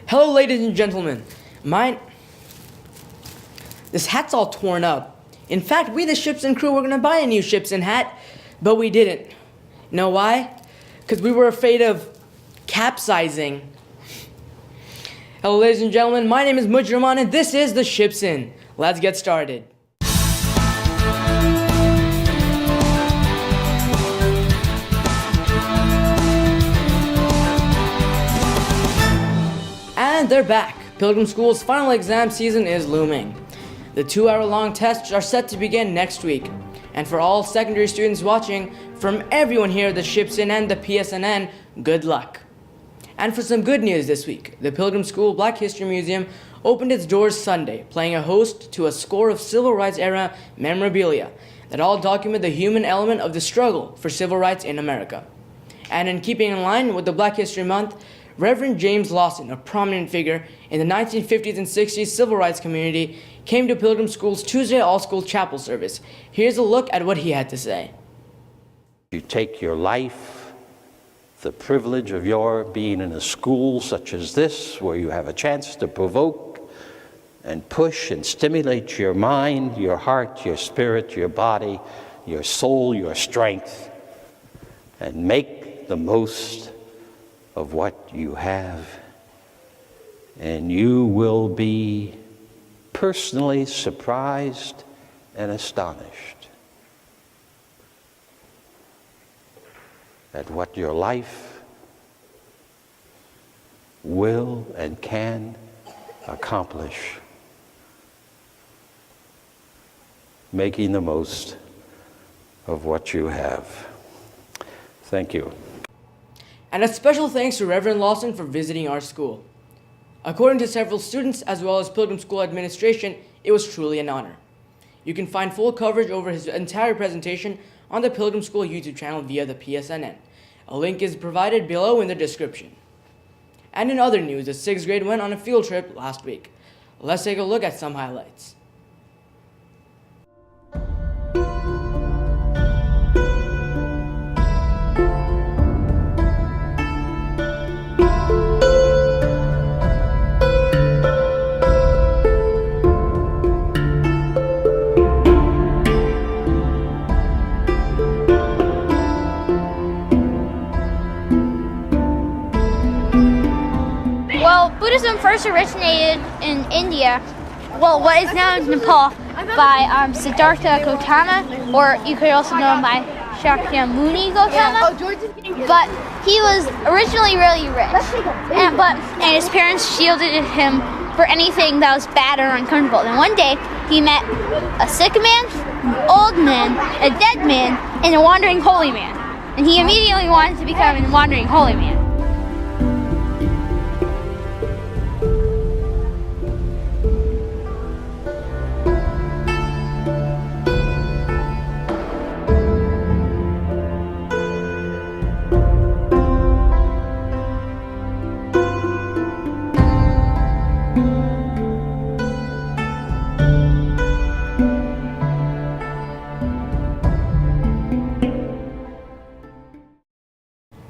Hello, ladies and gentlemen. This hat's all torn up. In fact, we the Shipson crew were gonna buy a new Shipson hat, but we didn't. You know why? Because we were afraid of capsizing. Hello, ladies and gentlemen. My name is Mujraman, and this is the Shipson. Let's get started. And they're back. Pilgrim School's final exam season is looming. The 2-hour-long tests are set to begin next week. And for all secondary students watching, from everyone here at the Shipson and the PSNN, good luck. And for some good news this week, the Pilgrim School Black History Museum opened its doors Sunday, playing a host to a score of civil rights era memorabilia that all document the human element of the struggle for civil rights in America. And in keeping in line with the Black History Month, Reverend James Lawson, a prominent figure in the 1950s and 60s civil rights community, came to Pilgrim School's Tuesday all-school chapel service. Here's a look at what he had to say. You take your life, the privilege of your being in a school such as this, where you have a chance to provoke and push and stimulate your mind, your heart, your spirit, your body, your soul, your strength, and make the most of what you have, and you will be personally surprised and astonished at what your life will and can accomplish, making the most of what you have. Thank you. And a special thanks to Reverend Lawson for visiting our school. According to several students as well as Pilgrim School administration, it was truly an honor. You can find full coverage over his entire presentation on the Pilgrim School YouTube channel via the PSNN. A link is provided below in the description. And in other news, the 6th grade went on a field trip last week. Let's take a look at some highlights. Well, Buddhism first originated in India, well, what is now Nepal, by Siddhartha Gautama, or you could also know him by Shakyamuni Gautama. But he was originally really rich, and his parents shielded him for anything that was bad or uncomfortable. And one day, he met a sick man, an old man, a dead man, and a wandering holy man. And he immediately wanted to become a wandering holy man.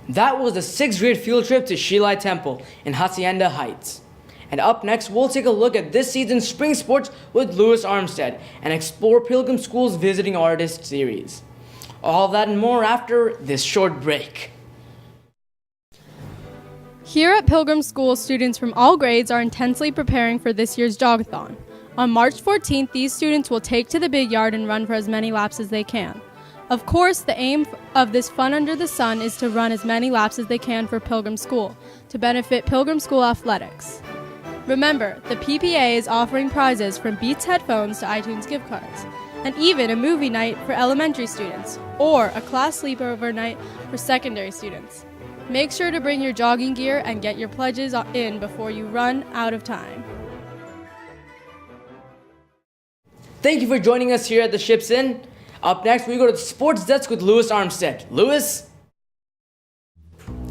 That was the 6th grade field trip to Shilai Temple in Hacienda Heights. And up next, we'll take a look at this season's spring sports with Louis Armstead and explore Pilgrim School's Visiting Artist series. All that and more after this short break. Here at Pilgrim School, students from all grades are intensely preparing for this year's jogathon. On March 14th, these students will take to the big yard and run for as many laps as they can. Of course, the aim of this Fun Under the Sun is to run as many laps as they can for Pilgrim School, to benefit Pilgrim School athletics. Remember, the PPA is offering prizes from Beats headphones to iTunes gift cards, and even a movie night for elementary students, or a class sleepover night for secondary students. Make sure to bring your jogging gear and get your pledges in before you run out of time. Thank you for joining us here at the Shipson. Up next, we go to the sports desk with Louis Armstead. Louis?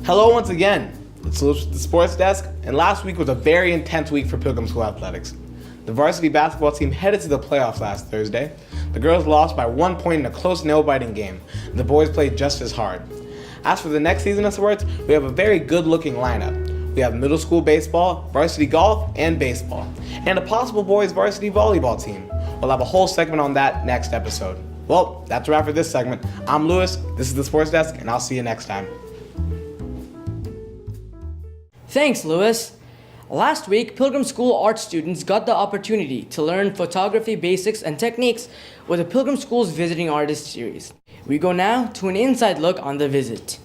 Hello once again. It's Louis with the sports desk, and last week was a very intense week for Pilgrim School athletics. The varsity basketball team headed to the playoffs last Thursday. The girls lost by 1 point in a close nail-biting game, and the boys played just as hard. As for the next season of sports, we have a very good-looking lineup. we have middle school baseball, varsity golf, and baseball, and a possible boys varsity volleyball team. We'll have a whole segment on that next episode. Well, that's a wrap for this segment. I'm Lewis, this is the Sports Desk, and I'll see you next time. Thanks, Lewis. Last week, Pilgrim School art students got the opportunity to learn photography basics and techniques with the Pilgrim School's Visiting Artist series. We go now to an inside look on the visit.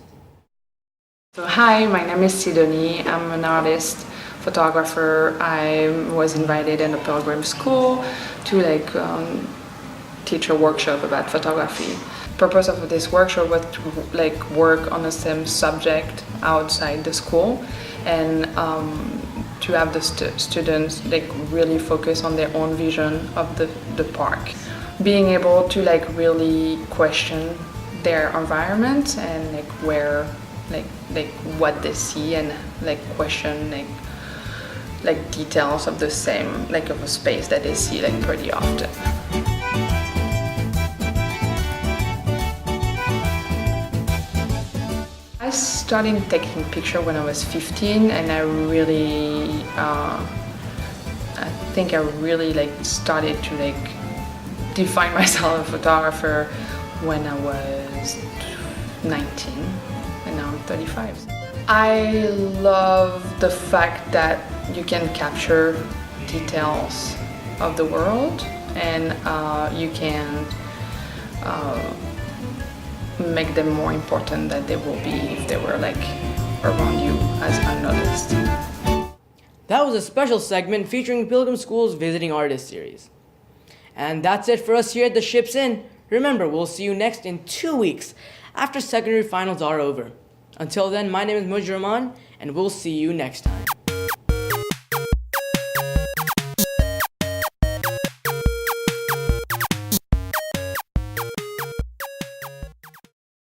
So hi, my name is Sidonie. I'm an artist, photographer. I was invited in the Pilgrim School to teach a workshop about photography. Purpose of this workshop was to work on the same subject outside the school and to have the students really focus on their own vision of the park. Being able to really question their environment and where what they see and question details of the same of a space that they see pretty often. I started taking pictures when I was 15, and I think I really started to define myself as a photographer when I was 19. And now I'm 35. I love the fact that you can capture details of the world and you can make them more important than they will be if they were around you as unnoticed. That was a special segment featuring Pilgrim School's Visiting Artist series. And that's it for us here at the Ships Inn. Remember, we'll see you next in 2 weeks after secondary finals are over. Until then, my name is Mujir Rahman, and we'll see you next time.